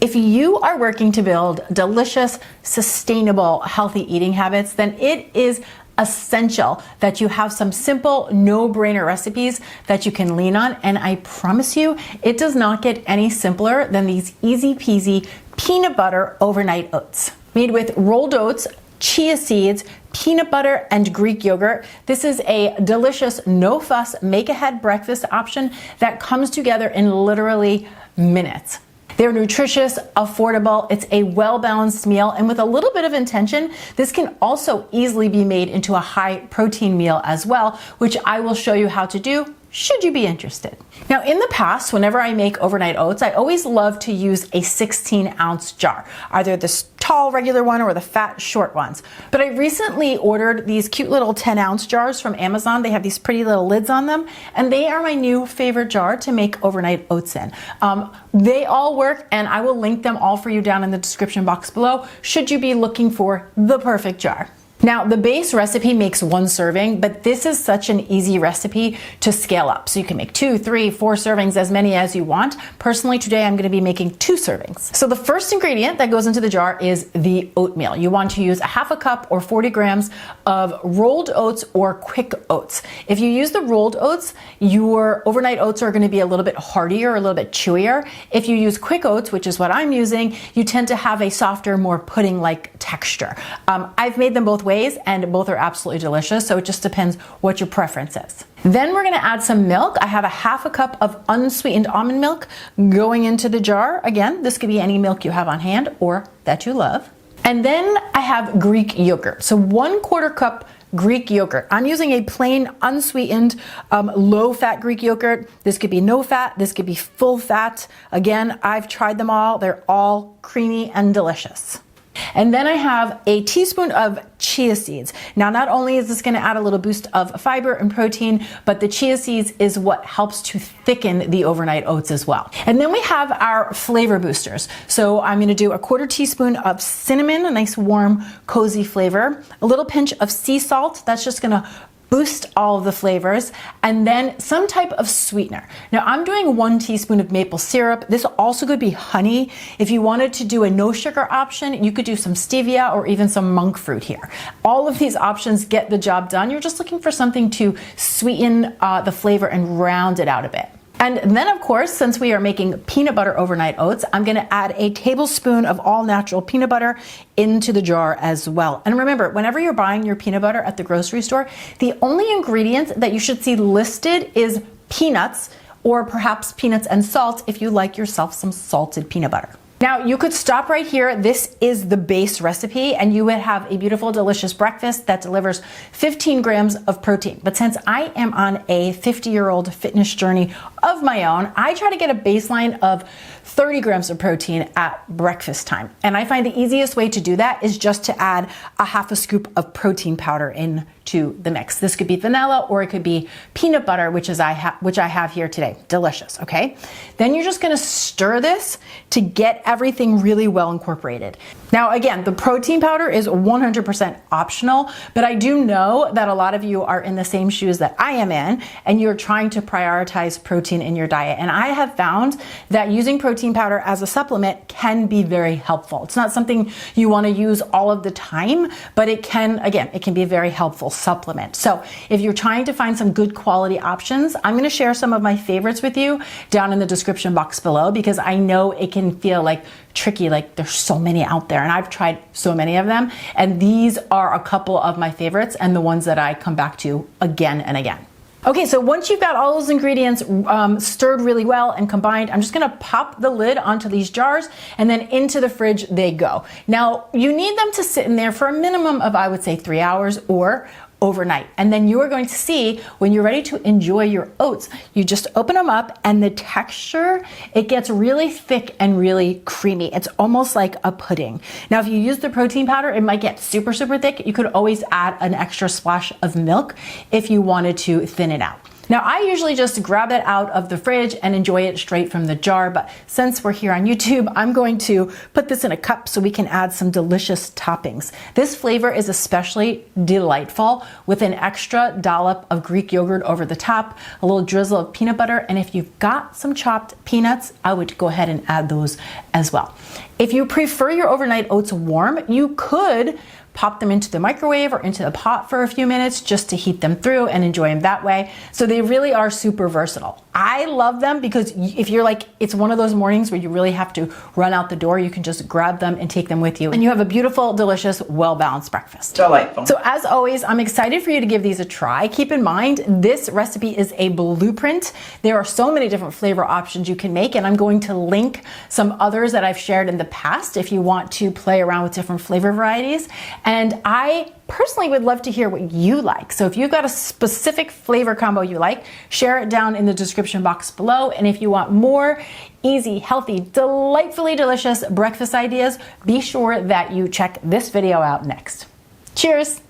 If you are working to build delicious, sustainable, healthy eating habits, then it is essential that you have some simple, no-brainer recipes that you can lean on. And I promise you, it does not get any simpler than these easy-peasy peanut butter overnight oats. Made with rolled oats, chia seeds, peanut butter, and Greek yogurt. This is a delicious, no-fuss, make-ahead breakfast option that comes together in literally minutes. They're nutritious, affordable, it's a well-balanced meal, and with a little bit of intention, this can also easily be made into a high-protein meal as well, which I will show you how to do should you be interested. Now, in the past, whenever I make overnight oats, I always love to use a 16-ounce jar, either this tall regular one or the fat short ones. But I recently ordered these cute little 10-ounce jars from Amazon. They have these pretty little lids on them, and they are my new favorite jar to make overnight oats in. They all work, and I will link them all for you down in the description box below should you be looking for the perfect jar. Now, the base recipe makes 1 serving, but this is such an easy recipe to scale up. So you can make 2, 3, 4 servings, as many as you want. Personally, today I'm going to be making 2 servings. So the first ingredient that goes into the jar is the oatmeal. You want to use a half a cup or 40 grams of rolled oats or quick oats. If you use the rolled oats, your overnight oats are going to be a little bit heartier, a little bit chewier. If you use quick oats, which is what I'm using, you tend to have a softer, more pudding-like texture. I've made them both ways, and both are absolutely delicious, so it just depends what your preference is. Then we're gonna add some milk. I have a half a cup of unsweetened almond milk going into the jar. Again, this could be any milk you have on hand or that you love. And then I have Greek yogurt. So 1/4 cup Greek yogurt. I'm using a plain, unsweetened, low-fat Greek yogurt. This could be no fat, this could be full fat. Again, I've tried them all. They're all creamy and delicious. And then I have a teaspoon of chia seeds. Now, not only is this going to add a little boost of fiber and protein, but the chia seeds is what helps to thicken the overnight oats as well. And then we have our flavor boosters. So I'm going to do a 1/4 teaspoon of cinnamon, a nice warm, cozy flavor, a little pinch of sea salt. That's just going to boost all of the flavors, and then some type of sweetener. Now, I'm doing 1 teaspoon of maple syrup. This also could be honey. If you wanted to do a no sugar option, you could do some stevia or even some monk fruit here. All of these options get the job done. You're just looking for something to sweeten the flavor and round it out a bit. And then, of course, since we are making peanut butter overnight oats, I'm going to add a tablespoon of all natural peanut butter into the jar as well. And remember, whenever you're buying your peanut butter at the grocery store, the only ingredient that you should see listed is peanuts, or perhaps peanuts and salt if you like yourself some salted peanut butter. Now, you could stop right here. This is the base recipe, and you would have a beautiful, delicious breakfast that delivers 15 grams of protein. But since I am on a 50-year-old fitness journey of my own, I try to get a baseline of 30 grams of protein at breakfast time. And I find the easiest way to do that is just to add a half a scoop of protein powder into the mix. This could be vanilla, or it could be peanut butter, which I have here today. Delicious, okay? Then you're just gonna stir this to get everything really well incorporated. Now, again, the protein powder is 100% optional, but I do know that a lot of you are in the same shoes that I am in, and you're trying to prioritize protein in your diet. And I have found that using protein powder as a supplement can be very helpful. It's not something you want to use all of the time, but it can be a very helpful supplement. So if you're trying to find some good quality options, I'm going to share some of my favorites with you down in the description box below, because I know it can feel like tricky, like there's so many out there, and I've tried so many of them, and these are a couple of my favorites and the ones that I come back to again and again. Okay, so once you've got all those ingredients stirred really well and combined, I'm just gonna pop the lid onto these jars, and then into the fridge they go. Now, you need them to sit in there for a minimum of, I would say, 3 hours or overnight. And then you are going to see, when you're ready to enjoy your oats, you just open them up, and the texture, it gets really thick and really creamy. It's almost like a pudding. Now, if you use the protein powder, it might get super, super thick. You could always add an extra splash of milk if you wanted to thin it out. Now, I usually just grab it out of the fridge and enjoy it straight from the jar, but since we're here on YouTube, I'm going to put this in a cup so we can add some delicious toppings. This flavor is especially delightful with an extra dollop of Greek yogurt over the top, a little drizzle of peanut butter, and if you've got some chopped peanuts, I would go ahead and add those as well. If you prefer your overnight oats warm, you could pop them into the microwave or into the pot for a few minutes just to heat them through and enjoy them that way. So they really are super versatile. I love them because if you're like, it's one of those mornings where you really have to run out the door, you can just grab them and take them with you. And you have a beautiful, delicious, well-balanced breakfast. Delightful. So as always, I'm excited for you to give these a try. Keep in mind, this recipe is a blueprint. There are so many different flavor options you can make, and I'm going to link some others that I've shared in the past if you want to play around with different flavor varieties. And I personally would love to hear what you like. So if you've got a specific flavor combo you like, share it down in the description box below. And if you want more easy, healthy, delightfully delicious breakfast ideas, be sure that you check this video out next. Cheers!